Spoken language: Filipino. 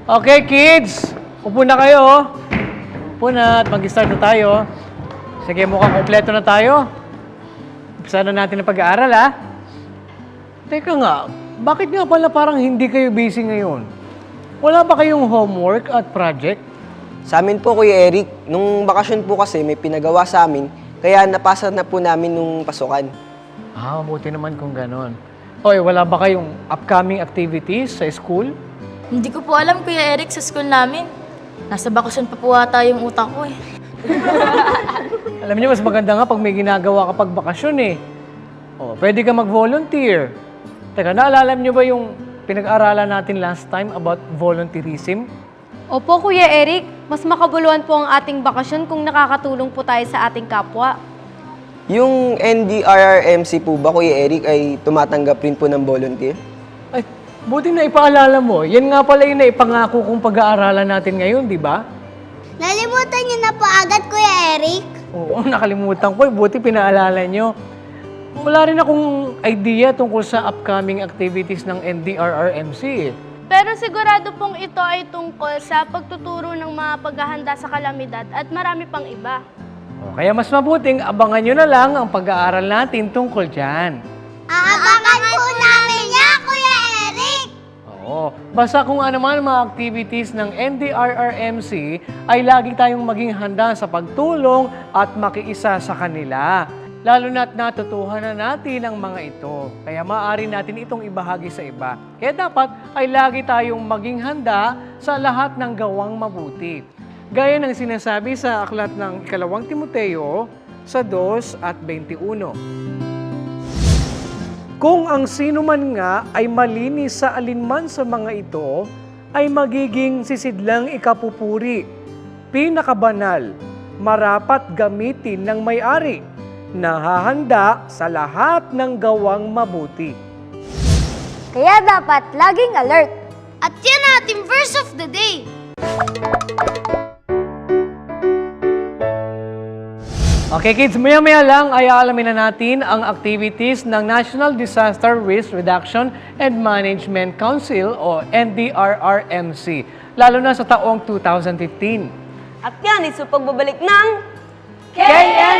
Okay, kids. Upo na kayo. Upo na at mag-start na tayo. Sige, mukhang kompleto na tayo. Umpisa na natin ang pag-aaral, ha? Teka nga, bakit nga pala parang hindi kayo busy ngayon? Wala ba kayong homework at project? Sa amin po, Kuya Eric, nung bakasyon po kasi may pinagawa sa amin, kaya napasa na po namin nung pasukan. Mabuti naman kung ganon. Oy, wala ba kayong upcoming activities sa school? Hindi ko po alam, Kuya Eric, sa school namin. Nasa bakasyon pa po ata yung utak ko eh. Alam niyo, mas maganda nga pag may ginagawa kapag bakasyon eh. Oh, pwede ka mag-volunteer. Teka, naalala niyo ba yung pinag-aralan natin last time about volunteerism? Opo, Kuya Eric. Mas makabuluhan po ang ating bakasyon kung nakakatulong po tayo sa ating kapwa. Yung NDRRMC po ba, Kuya Eric, ay tumatanggap rin po ng volunteer? Ay, buti na ipaalala mo. Yan nga pala yung naipangako kong pag-aaralan natin ngayon, di ba? Nalimutan niyo na po agad, Kuya Eric. Oo, nakalimutan ko. Buti pinaalala nyo. Wala rin akong idea tungkol sa upcoming activities ng NDRRMC eh. Pero sigurado pong ito ay tungkol sa pagtuturo ng mga paghahanda sa kalamidad at marami pang iba. Kaya mas mabuting abangan nyo na lang ang pag-aaral natin tungkol dyan. Aabangan po namin niya, Kuya Eric. Oo. Basta kung ano man mga activities ng NDRRMC ay lagi tayong maging handa sa pagtulong at makiisa sa kanila. Lalo na't natutuhanan natin ang mga ito. Kaya maaari natin itong ibahagi sa iba. Kaya dapat ay lagi tayong maging handa sa lahat ng gawang mabuti. Gaya ng sinasabi sa aklat ng 2 Timoteo sa 2:21. Kung ang sino man nga ay malinis sa alinman sa mga ito, ay magiging sisidlang ikapupuri, pinakabanal, marapat gamitin ng may-ari, nahahanda sa lahat ng gawang mabuti. Kaya dapat laging alert. At yan ating verse of the day. Okay kids, maya-maya lang ay aalamin na natin ang activities ng National Disaster Risk Reduction and Management Council o NDRRMC, lalo na sa taong 2015. At yan is sa pagbabalik ng KN